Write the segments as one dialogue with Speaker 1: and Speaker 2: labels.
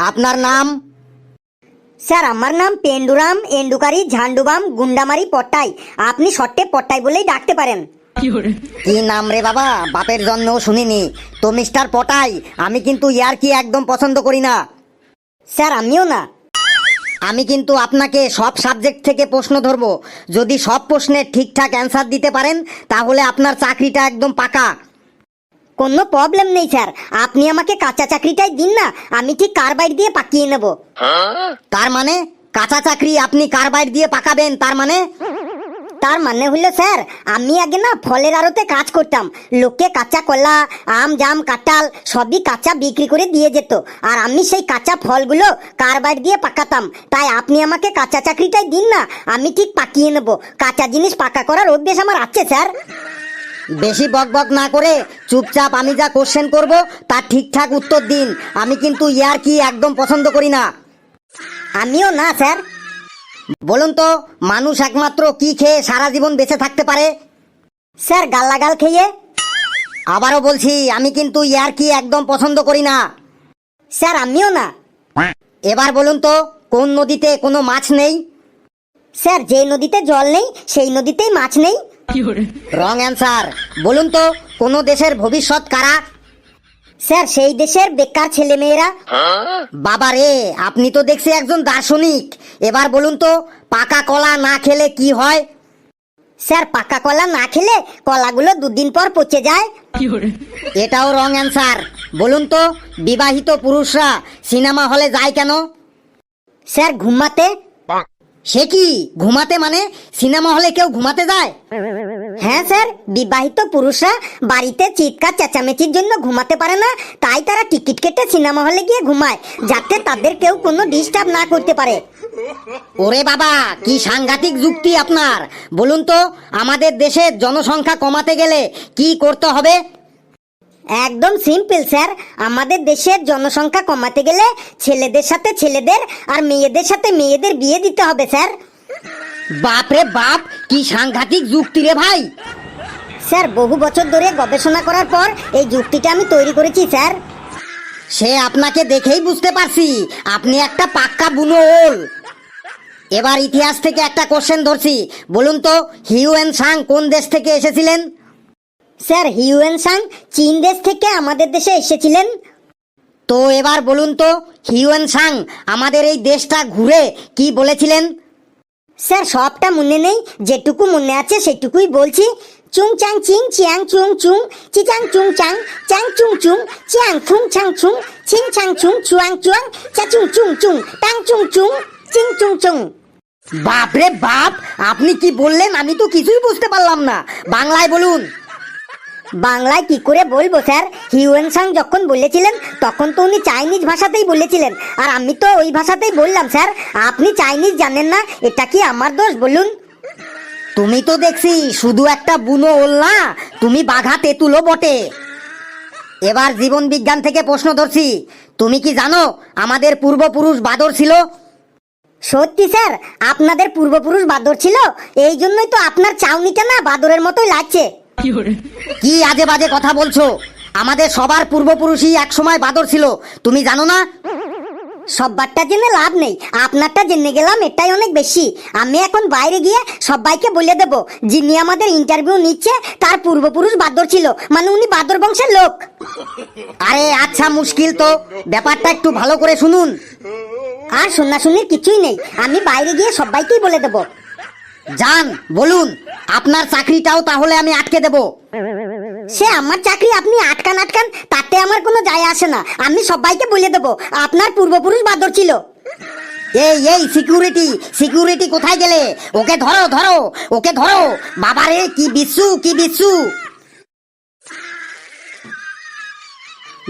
Speaker 1: আপনার নাম?
Speaker 2: স্যার আমার নাম পেন্ডুরাম এন্ডুকারি ঝান্ডুবাম গুন্ডামারি পট্টাই, আপনি শর্টে পট্টাই বলেই ডাকতে পারেন।
Speaker 1: কি নাম রে বাবা, বাপের জন্মেও শুনিনি তো। মিস্টার পটাই, আমি কিন্তু ইয়ার্কি একদম পছন্দ করি না।
Speaker 2: স্যার আমিও না।
Speaker 1: আমি কিন্তু আপনাকে সব সাবজেক্ট থেকে প্রশ্ন ধরবো, যদি সব প্রশ্নের ঠিকঠাক অ্যান্সার দিতে পারেন তাহলে আপনার চাকরিটা একদম পাকা।
Speaker 2: কোনো প্রবলেম নেই স্যার, আপনি আমাকে কাঁচা চাকরিটাই দিন না, আমি ঠিক কার্বাইড দিয়ে পাকিয়ে নেব।
Speaker 1: তার মানে কাঁচা চাকরি আপনি কার্বাইড দিয়ে পাকাবেন?
Speaker 2: তার মানে হলো স্যার, আমি আগে না ফলের আড়তে কাজ করতাম, লোকে কাঁচা কলা আম জাম কাঁঠাল সবই কাঁচা বিক্রি করে দিয়ে যেত, আর আমি সেই কাঁচা ফলগুলো কার্বাইড দিয়ে পাকাতাম। তাই আপনি আমাকে কাঁচা চাকরিটাই দিন না, আমি ঠিক পাকিয়ে নেব। কাঁচা জিনিস পাকা করার অভ্যেস আমার আছে স্যার।
Speaker 1: বেশি বকবক না করে চুপচাপ আমি যা কোশ্চেন করব তার ঠিকঠাক উত্তর দিন। আমি কিন্তু ইয়ার্কি একদম পছন্দ করি না।
Speaker 2: আমিও না স্যার।
Speaker 1: বলুন তো, মানুষ একমাত্র কি খেয়ে সারা জীবন বেঁচে থাকতে পারে?
Speaker 2: স্যার গালাগাল খেয়ে।
Speaker 1: আবারও বলছি, আমি কিন্তু ইয়ার্কি একদম পছন্দ করি না।
Speaker 2: স্যার আমিও না।
Speaker 1: এবার বলুন তো, কোন নদীতে কোনো মাছ নেই?
Speaker 2: স্যার যে নদীতে জল নেই সেই নদীতেই মাছ নেই।
Speaker 1: Wrong answer. বলুন তো, কোন দেশের ভবিষ্যৎ কারা?
Speaker 2: স্যার সেই দেশের বেকার ছেলে মেয়েরা।
Speaker 1: বাবা রে, আপনি তো দেখছি একজন দার্শনিক। এবার বলুন তো, পাকা কলা না খেলে কি হয়?
Speaker 2: স্যার পাকা কলা না খেলে কলাগুলো দুদিন পর পচে যায়।
Speaker 1: এটাও রং অ্যান্সার। বলুন তো, বিবাহিত পুরুষরা সিনেমা হলে যায় কেন?
Speaker 2: স্যার ঘুমাতে।
Speaker 1: সে কি, ঘুমাতে মানে সিনেমা হলে কেউ ঘুমাতে যায়?
Speaker 2: হ্যাঁ স্যার, বিবাহিত পুরুষরা বাড়িতে চিৎকার চেঁচামেচির জন্য ঘুমাতে পারে না, তাই তারা টিকিট কেটে সিনেমা হলে গিয়ে ঘুমায়, যাতে তাদের কেউ কোনো ডিস্টার্ব না করতে পারে।
Speaker 1: ওরে বাবা, কি সাংঘাতিক যুক্তি আপনার। বলুন তো, আমাদের দেশের জনসংখ্যা কমাতে গেলে কি করতে হবে?
Speaker 2: একদম সিম্পল স্যার, আমাদের দেশের জনসংখ্যা কমাতে গেলে ছেলেদের সাথে ছেলেদের আর মেয়েদের সাথে মেয়েদের বিয়ে দিতে হবে স্যার।
Speaker 1: বাপরে বাপ, কি সাংঘাতিক যুক্তি রে ভাই।
Speaker 2: স্যার বহু বছর ধরে গবেষণা করার পর এই যুক্তিটা আমি তৈরি করেছি স্যার।
Speaker 1: সে আপনাকে দেখেই বুঝতে পারছি, আপনি একটা পাক্কা বুনো ওল। এবার ইতিহাস থেকে একটা কোশ্চেন ধরছি। বলুন তো, হিউয়েন সাং কোন দেশ থেকে এসেছিলেন?
Speaker 2: স্যার হিউয়েন সাং চীন দেশ থেকে আমাদের দেশে এসেছিলেন।
Speaker 1: তো এবার বলুন তো, হিউয়েন সাং আমাদের এই দেশটা ঘুরে কি বলেছিলেন?
Speaker 2: স্যার সবটা মনে নেই, যেটুকু মনে আছে সেটুকুই বলছি। চুং চাং চিং চিয়াং চুং চুং চিচাং চুং চাং চাং চুং চুং চিয়াং ফুং চাং চুং চিং চাং চুং চুয়াং চুয়াং চাচুং চুং চুং টাং চুং চুং চিং চুং চুং।
Speaker 1: বাপরে বাপ, আপনি কি বললেন আমি তো কিছুই বুঝতে পারলাম না। বাংলায় বলুন।
Speaker 2: বাংলায় কি করে বলবো স্যার, হিউয়েন সাং যখন বলেছিলেন তখন তো উনি চাইনিজ ভাষাতেই বলেছিলেন, আর আমি তো ওই ভাষাতেই বললাম স্যার। আপনি চাইনিজ জানেন না, এটা কি আমার দোষ বলুন?
Speaker 1: তুমি তো দেখছি শুধু একটা বুনো ওল না, তুমি বাঘা তেঁতুলও বটে। এবার জীবন বিজ্ঞান থেকে প্রশ্ন ধরছি। তুমি কি জানো আমাদের পূর্বপুরুষ বাদর ছিল?
Speaker 2: সত্যি স্যার, আপনাদের পূর্বপুরুষ বাদর ছিল? এই জন্যই তো আপনার চাউনিটা না বাদরের মতোই লাগছে।
Speaker 1: কি আজে বাজে কথা বলছো? আমাদের সবার পূর্বপুরুষই একসময় বাদর ছিল, তুমি জানো না?
Speaker 2: সববারটা জেনে লাভ নেই, আপনারটা জেনে গেলাম এটাই অনেক বেশি। আমি এখন বাইরে গিয়ে সবাইকে বলে দেব যিনি আমাদের ইন্টারভিউ নিচ্ছে তার পূর্বপুরুষ বাদর ছিল, মানে উনি বাদর বংশের লোক।
Speaker 1: আরে আচ্ছা, মুশকিল তো, ব্যাপারটা একটু ভালো করে শুনুন।
Speaker 2: আর শোনাশুনির কিছুই নেই, আমি বাইরে গিয়ে সবাইকেই বলে দেব।
Speaker 1: যান, বলুন। আপনার চাকরিটাও তাহলে আমি আটকে দেব।
Speaker 2: সে আমার চাকরি আপনি আটকান আটকান, তাতে আমার কোনো যায় আসে না। আমি সবাইকে বলে দেব আপনার পূর্বপুরুষ বাদর ছিল।
Speaker 1: এই এই সিকিউরিটি, সিকিউরিটি কোথায় গেলে? ওকে ধরো ধরো, ওকে ধরো। বাবারে, কি বিচ্ছু, কি বিচ্ছু।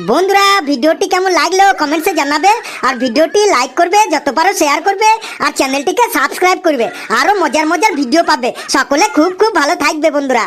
Speaker 2: বন্ধুরা ভিডিওটি কেমন লাগলো কমেন্টসে জানাবে, আর ভিডিওটি লাইক করবে, যত পারো শেয়ার করবে, আর চ্যানেলটিকে সাবস্ক্রাইব করবে। আরো মজার মজার ভিডিও পাবে। সকলে খুব খুব ভালো থাকবে বন্ধুরা।